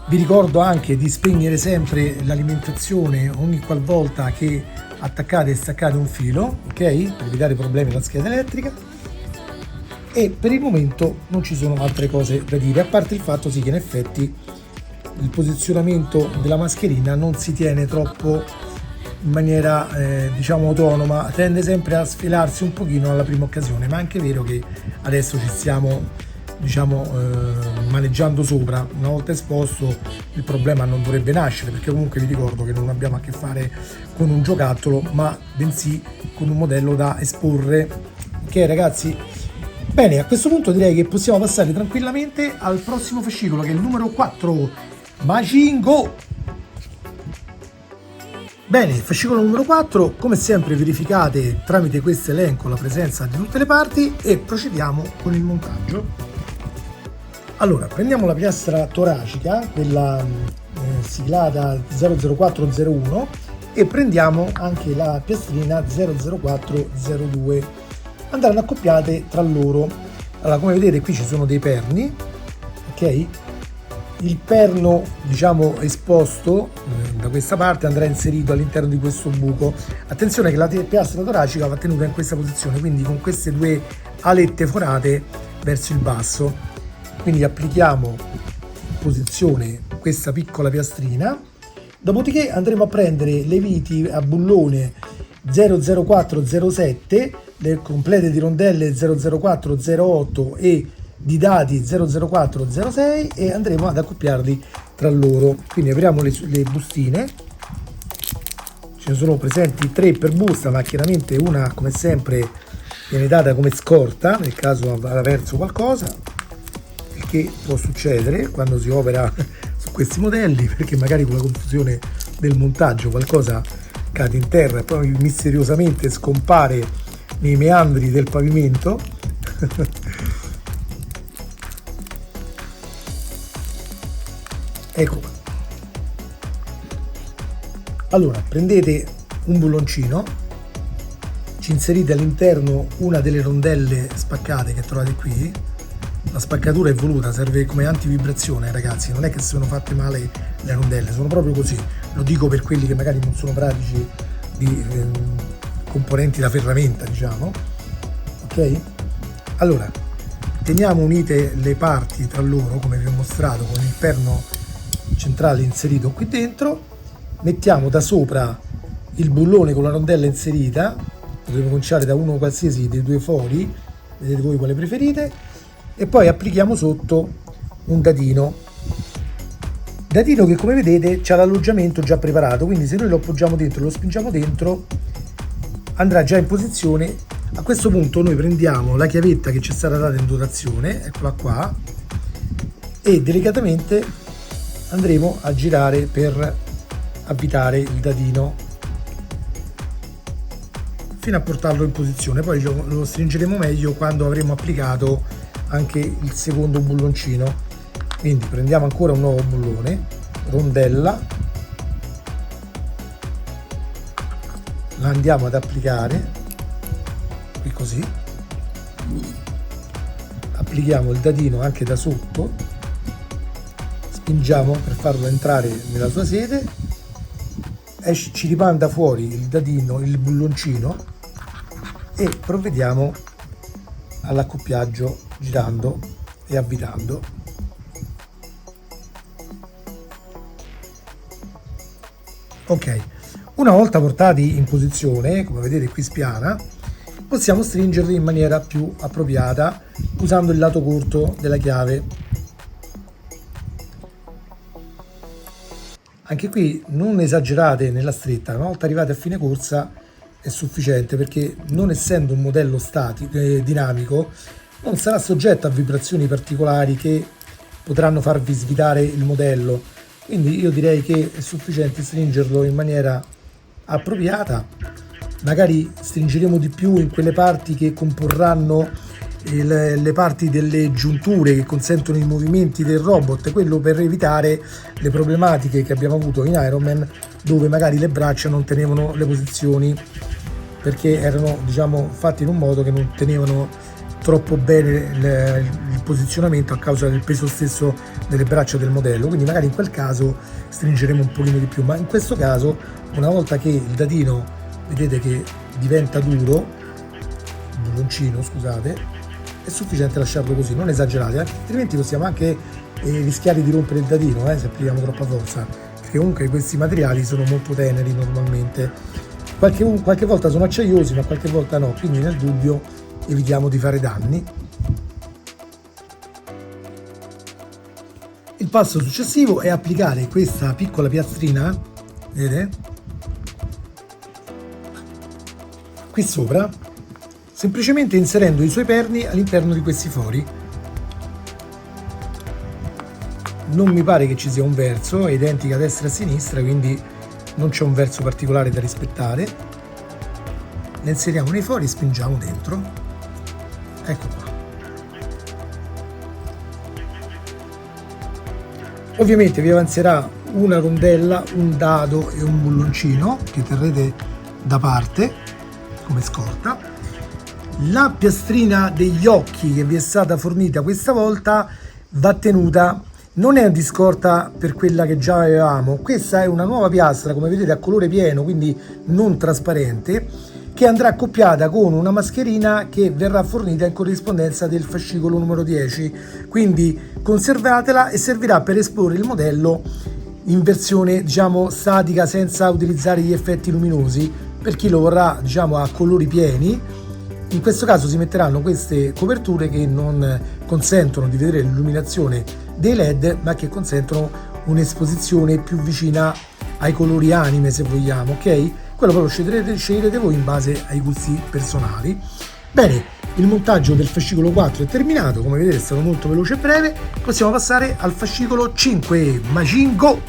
Vi ricordo anche di spegnere sempre l'alimentazione ogni qualvolta che attaccate e staccate un filo, ok? Per evitare problemi alla scheda elettrica. E per il momento non ci sono altre cose da dire, a parte il fatto sì che in effetti il posizionamento della mascherina non si tiene troppo in maniera diciamo autonoma, tende sempre a sfilarsi un pochino alla prima occasione, ma è anche vero che adesso ci stiamo diciamo maneggiando sopra. Una volta esposto il problema non dovrebbe nascere, perché comunque vi ricordo che non abbiamo a che fare con un giocattolo ma bensì con un modello da esporre. Ok ragazzi, bene, a questo punto direi che possiamo passare tranquillamente al prossimo fascicolo, che è il numero 4, Majin-Go. Bene, il fascicolo numero 4, come sempre verificate tramite questo elenco la presenza di tutte le parti e procediamo con il montaggio. Allora, prendiamo la piastra toracica, quella siglata 00401, e prendiamo anche la piastrina 00402. Andranno accoppiate tra loro. Allora, come vedete qui ci sono dei perni, ok? Il perno diciamo esposto da questa parte andrà inserito all'interno di questo buco. Attenzione che la piastra toracica va tenuta in questa posizione, quindi con queste due alette forate verso il basso. Quindi applichiamo in posizione questa piccola piastrina, dopodiché andremo a prendere le viti a bullone 00407, le complete di rondelle 00408 e di dadi 00406, e andremo ad accoppiarli tra loro. Quindi apriamo le bustine, ce ne sono presenti 3 per busta, ma chiaramente una come sempre viene data come scorta nel caso avrà perso qualcosa, il che può succedere quando si opera su questi modelli, perché magari con la confusione del montaggio qualcosa cade in terra e poi misteriosamente scompare nei meandri del pavimento. Ecco qua. Allora prendete un bulloncino, ci inserite all'interno una delle rondelle spaccate che trovate qui. La spaccatura è voluta, serve come antivibrazione ragazzi, non è che sono fatte male le rondelle, sono proprio così. Lo dico per quelli che magari non sono pratici di componenti da ferramenta, diciamo. Ok? Allora teniamo unite le parti tra loro come vi ho mostrato, con il perno centrale inserito qui dentro, mettiamo da sopra il bullone con la rondella inserita, potete cominciare da uno qualsiasi dei due fori, vedete voi quale preferite, e poi applichiamo sotto un dadino che come vedete c'ha l'alloggiamento già preparato, quindi se noi lo appoggiamo dentro e lo spingiamo dentro andrà già in posizione. A questo punto noi prendiamo la chiavetta che ci è stata data in dotazione, eccola qua, e delicatamente andremo a girare per avvitare il dadino fino a portarlo in posizione. Poi lo stringeremo meglio quando avremo applicato anche il secondo bulloncino. Quindi prendiamo ancora un nuovo bullone, rondella, la andiamo ad applicare qui così, applichiamo il dadino anche da sotto, spingiamo per farlo entrare nella sua sede ci rimanda fuori il dadino, il bulloncino, e provvediamo all'accoppiaggio girando e avvitando. Ok, una volta portati in posizione, come vedete qui spiana, possiamo stringerli in maniera più appropriata usando il lato corto della chiave. Anche qui non esagerate nella stretta, una volta arrivati a fine corsa è sufficiente, perché non essendo un modello dinamico non sarà soggetto a vibrazioni particolari che potranno farvi svitare il modello, quindi io direi che è sufficiente stringerlo in maniera appropriata. Magari stringeremo di più in quelle parti che comporranno le parti delle giunture che consentono i movimenti del robot, quello per evitare le problematiche che abbiamo avuto in Iron Man, dove magari le braccia non tenevano le posizioni perché erano, diciamo, fatti in un modo che non tenevano troppo bene il posizionamento a causa del peso stesso delle braccia del modello, quindi magari in quel caso stringeremo un pochino di più, ma in questo caso, una volta che il dadino vedete che diventa duro, il bulloncino scusate, è sufficiente lasciarlo così, non esagerate, altrimenti possiamo anche rischiare di rompere il dadino se applichiamo troppa forza, perché comunque questi materiali sono molto teneri normalmente, qualche volta sono acciaiosi ma qualche volta no, quindi nel dubbio evitiamo di fare danni. Il passo successivo è applicare questa piccola piastrina, vedete, qui sopra, semplicemente inserendo i suoi perni all'interno di questi fori. Non mi pare che ci sia un verso, è identica a destra e a sinistra, quindi non c'è un verso particolare da rispettare. Le inseriamo nei fori e spingiamo dentro. Ecco qua. Ovviamente vi avanzerà una rondella, un dado e un bulloncino che terrete da parte come scorta. La piastrina degli occhi che vi è stata fornita questa volta va tenuta, non è di scorta per quella che già avevamo, questa è una nuova piastra, come vedete, a colore pieno, quindi non trasparente, che andrà accoppiata con una mascherina che verrà fornita in corrispondenza del fascicolo numero 10, quindi conservatela e servirà per esporre il modello in versione, diciamo, statica, senza utilizzare gli effetti luminosi, per chi lo vorrà, diciamo, a colori pieni. In questo caso si metteranno queste coperture che non consentono di vedere l'illuminazione dei LED, ma che consentono un'esposizione più vicina ai colori anime, se vogliamo, ok? Quello poi lo sceglierete voi in base ai gusti personali. Bene, il montaggio del fascicolo 4 è terminato, come vedete è stato molto veloce e breve. Possiamo passare al fascicolo 5, Machine Go!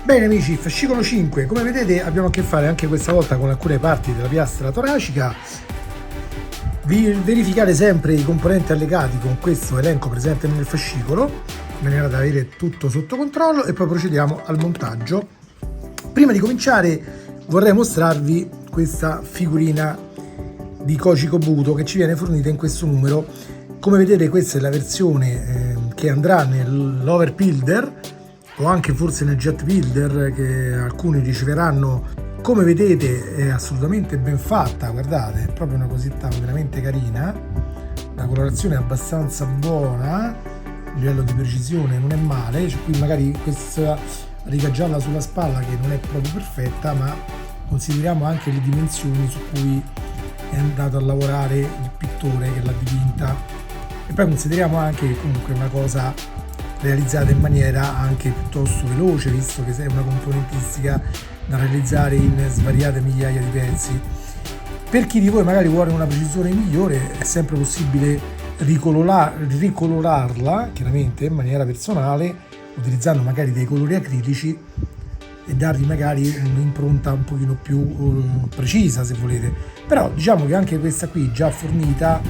Bene amici, fascicolo 5, come vedete abbiamo a che fare anche questa volta con alcune parti della piastra toracica. Verificare sempre i componenti allegati con questo elenco presente nel fascicolo, in maniera da avere tutto sotto controllo, e poi procediamo al montaggio. Prima di cominciare vorrei mostrarvi questa figurina di Koji Kobuto che ci viene fornita in questo numero. Come vedete questa è la versione che andrà nell'Over Builder o anche forse nel Jet Builder, che alcuni riceveranno. Come vedete è assolutamente ben fatta, guardate, è proprio una cosetta veramente carina, la colorazione è abbastanza buona, il livello di precisione non è male, cioè, qui magari questa riga gialla sulla spalla che non è proprio perfetta, ma consideriamo anche le dimensioni su cui è andato a lavorare il pittore che l'ha dipinta, e poi consideriamo anche che comunque è una cosa realizzata in maniera anche piuttosto veloce, visto che è una componentistica da realizzare in svariate migliaia di pezzi. Per chi di voi magari vuole una precisione migliore è sempre possibile ricolorarla chiaramente in maniera personale, utilizzando magari dei colori acrilici e dargli magari un'impronta un pochino più precisa se volete. Però diciamo che anche questa qui già fornita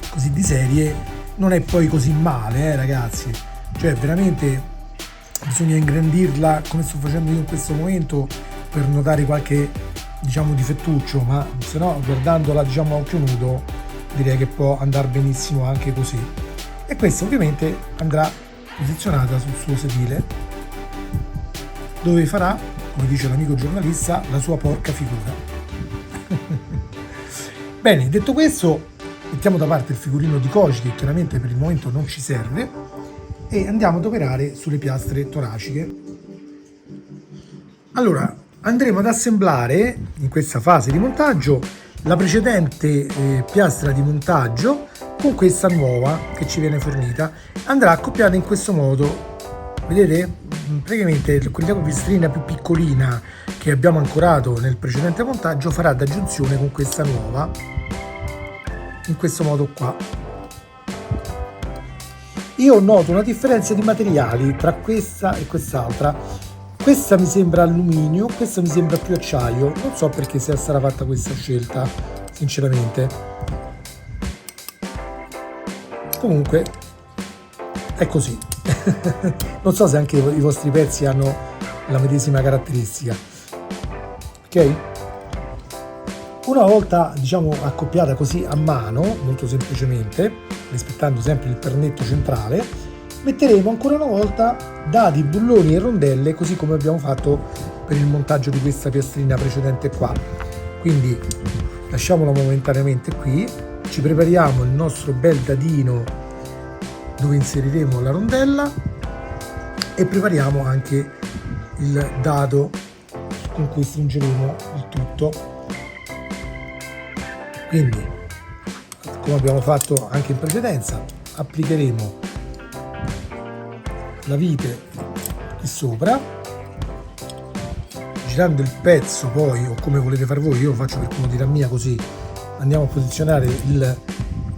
così di serie non è poi così male, ragazzi, cioè veramente bisogna ingrandirla come sto facendo io in questo momento per notare qualche, diciamo, difettuccio, ma se no guardandola, diciamo, a occhio nudo direi che può andare benissimo anche così. E questa ovviamente andrà posizionata sul suo sedile, dove farà come dice l'amico giornalista, la sua porca figura. Bene, detto questo, mettiamo da parte il figurino di Koji, che chiaramente per il momento non ci serve, e andiamo ad operare sulle piastre toraciche. Allora, andremo ad assemblare in questa fase di montaggio la precedente piastra di montaggio con questa nuova che ci viene fornita. Andrà accoppiata in questo modo, vedete? Praticamente quella piastrina più piccolina che abbiamo ancorato nel precedente montaggio farà da giunzione con questa nuova, in questo modo qua. Io noto una differenza di materiali tra questa e quest'altra. Questa mi sembra alluminio, questa mi sembra più acciaio. Non so perché sarà fatta questa scelta, sinceramente. Comunque è così. Non so se anche i vostri pezzi hanno la medesima caratteristica. Ok? Una volta, diciamo, accoppiata così a mano, molto semplicemente, rispettando sempre il pernetto centrale, metteremo ancora una volta dadi, bulloni e rondelle, così come abbiamo fatto per il montaggio di questa piastrina precedente qua. Quindi lasciamola momentaneamente qui, ci prepariamo il nostro bel dadino dove inseriremo la rondella e prepariamo anche il dado con cui stringeremo il tutto. Quindi, come abbiamo fatto anche in precedenza, applicheremo la vite qui sopra, girando il pezzo poi, o come volete far voi, io lo faccio per comodità mia, così andiamo a posizionare il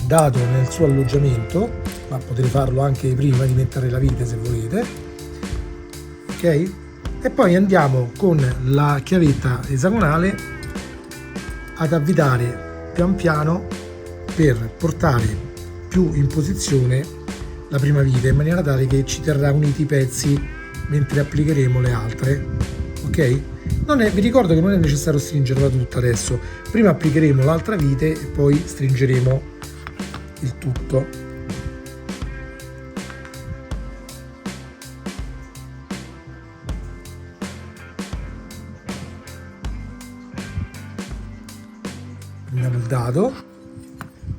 dado nel suo alloggiamento, ma potete farlo anche prima di mettere la vite se volete, ok? E poi andiamo con la chiavetta esagonale ad avvitare pian piano per portare più in posizione la prima vite, in maniera tale che ci terrà uniti i pezzi mentre applicheremo le altre, ok? Vi ricordo che non è necessario stringerla tutta adesso, prima applicheremo l'altra vite e poi stringeremo il tutto. Prendiamo il dado,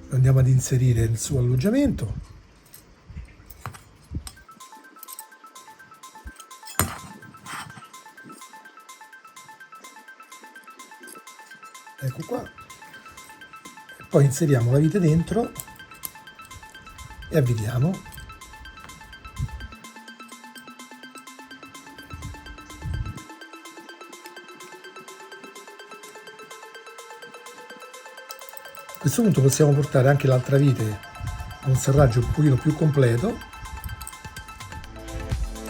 lo andiamo ad inserire nel suo alloggiamento. Ecco qua. Poi inseriamo la vite dentro e avvitiamo. A questo punto possiamo portare anche l'altra vite a un serraggio un pochino più completo.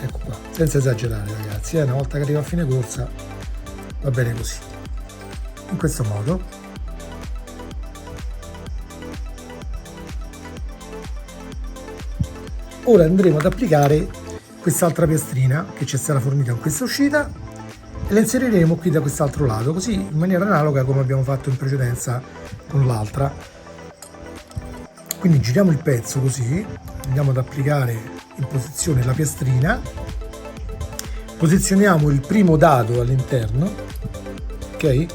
Ecco qua, senza esagerare ragazzi, una volta che arriva a fine corsa va bene così, in questo modo. Ora andremo ad applicare quest'altra piastrina che ci sarà fornita con questa uscita e la inseriremo qui da quest'altro lato, così in maniera analoga come abbiamo fatto in precedenza con l'altra. Quindi giriamo il pezzo così, andiamo ad applicare in posizione la piastrina, posizioniamo il primo dado all'interno, ok?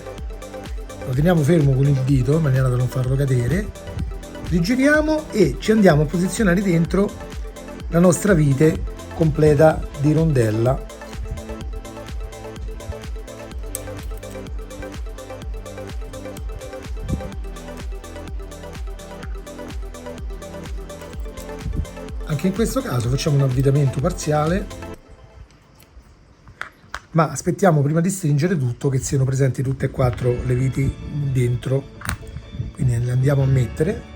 Lo teniamo fermo con il dito in maniera da non farlo cadere, rigiriamo e ci andiamo a posizionare dentro la nostra vite completa di rondella. Anche in questo caso facciamo un avvitamento parziale, ma aspettiamo prima di stringere tutto che siano presenti tutte e quattro le viti dentro, quindi le andiamo a mettere.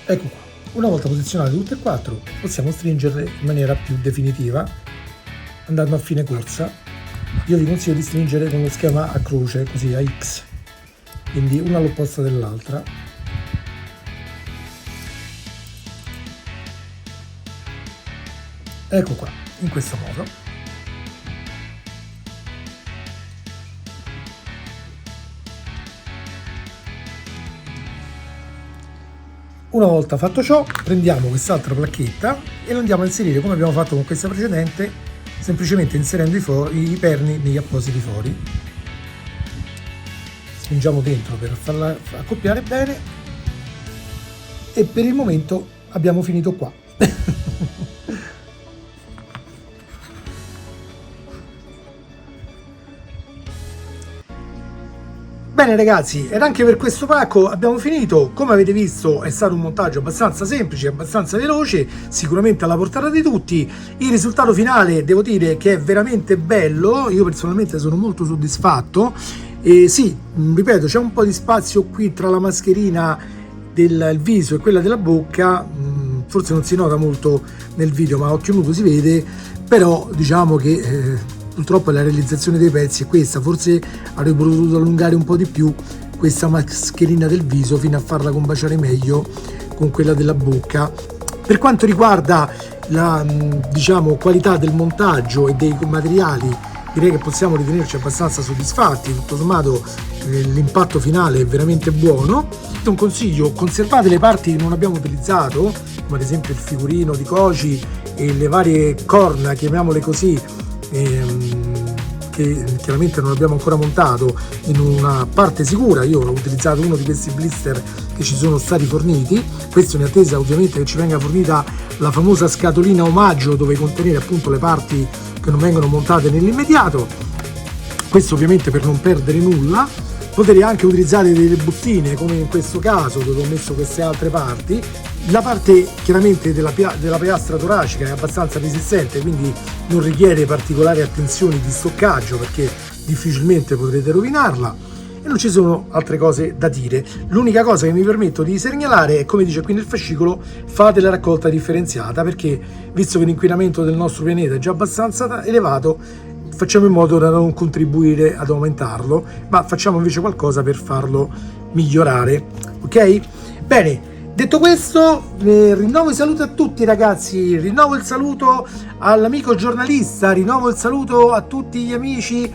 Ecco qua, una volta posizionate tutte e quattro possiamo stringerle in maniera più definitiva andando a fine corsa. Io vi consiglio di stringere con lo schema a croce, così a X, quindi una all'opposta dell'altra. Ecco qua, in questo modo. Una volta fatto ciò, prendiamo quest'altra placchetta e lo andiamo a inserire come abbiamo fatto con questa precedente, semplicemente inserendo i perni negli appositi fori. Spingiamo dentro per farla accoppiare bene e per il momento abbiamo finito qua. Bene ragazzi, ed anche per questo pacco abbiamo finito. Come avete visto è stato un montaggio abbastanza semplice, abbastanza veloce, sicuramente alla portata di tutti. Il risultato finale devo dire che è veramente bello, io personalmente sono molto soddisfatto. E sì, ripeto, c'è un po' di spazio qui tra la mascherina del viso e quella della bocca, forse non si nota molto nel video ma a occhio nudo si vede, però diciamo che purtroppo la realizzazione dei pezzi è questa, forse avrei potuto allungare un po' di più questa mascherina del viso fino a farla combaciare meglio con quella della bocca. Per quanto riguarda la diciamo qualità del montaggio e dei materiali, direi che possiamo ritenerci abbastanza soddisfatti, tutto sommato l'impatto finale è veramente buono. Un consiglio: conservate le parti che non abbiamo utilizzato, come ad esempio il figurino di Koji e le varie corna, chiamiamole così, che chiaramente non abbiamo ancora montato, in una parte sicura. Io ho utilizzato uno di questi blister che ci sono stati forniti, questo in attesa ovviamente che ci venga fornita la famosa scatolina omaggio dove contenere appunto le parti che non vengono montate nell'immediato, questo ovviamente per non perdere nulla. Potete anche utilizzare delle bustine come in questo caso dove ho messo queste altre parti. La parte chiaramente della piastra toracica è abbastanza resistente, quindi non richiede particolari attenzioni di stoccaggio perché difficilmente potrete rovinarla e non ci sono altre cose da dire. L'unica cosa che mi permetto di segnalare è, come dice qui nel fascicolo, fate la raccolta differenziata, perché visto che l'inquinamento del nostro pianeta è già abbastanza elevato, facciamo in modo da non contribuire ad aumentarlo, ma facciamo invece qualcosa per farlo migliorare. Ok? Bene. Detto questo, rinnovo il saluto a tutti ragazzi, rinnovo il saluto all'amico giornalista, rinnovo il saluto a tutti gli amici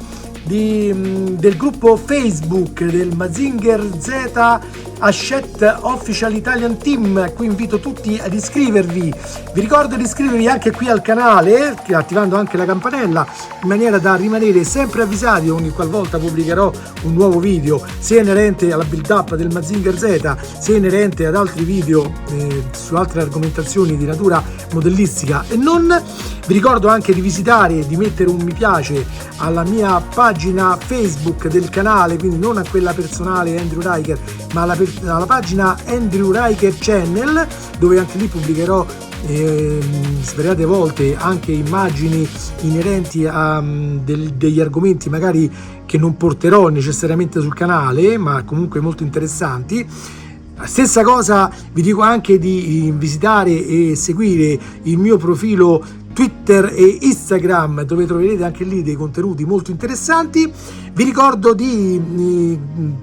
del gruppo Facebook del Mazinger Z Hachette Official Italian Team, a cui invito tutti ad iscrivervi. Vi ricordo di iscrivervi anche qui al canale, attivando anche la campanella, in maniera da rimanere sempre avvisati ogni qualvolta pubblicherò un nuovo video, sia inerente alla build up del Mazinger Z, sia inerente ad altri video su altre argomentazioni di natura modellistica e non. Vi ricordo anche di visitare e di mettere un mi piace alla mia pagina Facebook del canale, quindi non a quella personale Andrew Riker, ma alla pagina Andrew Riker Channel, dove anche lì pubblicherò svariate volte anche immagini inerenti a degli argomenti magari che non porterò necessariamente sul canale, ma comunque molto interessanti. Stessa cosa vi dico anche di visitare e seguire il mio profilo Twitter e Instagram, dove troverete anche lì dei contenuti molto interessanti. Vi ricordo di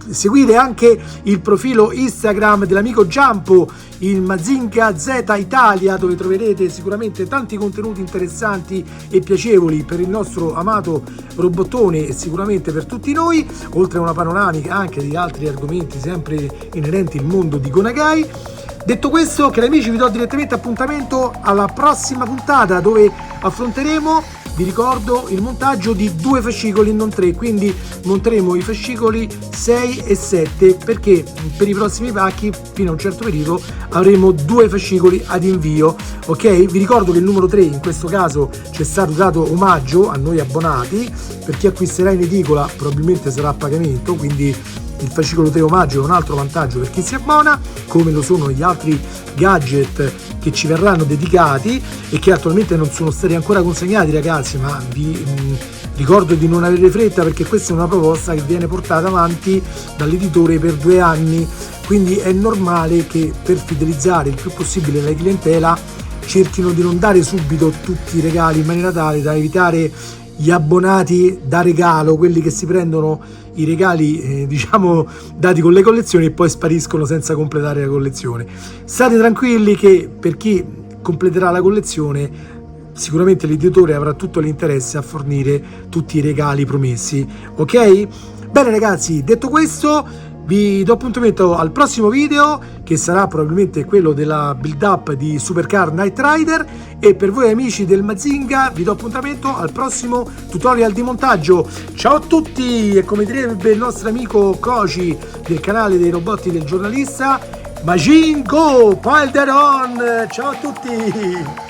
seguire anche il profilo Instagram dell'amico Giampo, il Mazinga Z Italia, dove troverete sicuramente tanti contenuti interessanti e piacevoli per il nostro amato robottone e sicuramente per tutti noi, oltre a una panoramica anche di altri argomenti sempre inerenti al mondo di Go Nagai. Detto questo, cari amici, vi do direttamente appuntamento alla prossima puntata, dove affronteremo, vi ricordo, il montaggio di 2 fascicoli e non 3, quindi monteremo i fascicoli 6 e 7, perché per i prossimi pacchi fino a un certo periodo avremo 2 fascicoli ad invio. Ok? Vi ricordo che il numero 3 in questo caso ci è stato dato omaggio a noi abbonati, per chi acquisterà in edicola probabilmente sarà a pagamento, quindi il fascicolo 3 omaggio è un altro vantaggio per chi si abbona, come lo sono gli altri gadget che ci verranno dedicati e che attualmente non sono stati ancora consegnati ragazzi, ma vi ricordo di non avere fretta perché questa è una proposta che viene portata avanti dall'editore per 2 anni, quindi è normale che per fidelizzare il più possibile la clientela cerchino di non dare subito tutti i regali, in maniera tale da evitare gli abbonati da regalo, quelli che si prendono i regali diciamo dati con le collezioni e poi spariscono senza completare la collezione. State tranquilli che per chi completerà la collezione sicuramente l'editore avrà tutto l'interesse a fornire tutti i regali promessi, ok? Bene ragazzi, detto questo vi do appuntamento al prossimo video, che sarà probabilmente quello della build up di Supercar Knight Rider, e per voi amici del Mazinga vi do appuntamento al prossimo tutorial di montaggio. Ciao a tutti, e come direbbe il nostro amico Koji del canale dei robotti del giornalista, Majin Go, Pilder on! Ciao a tutti!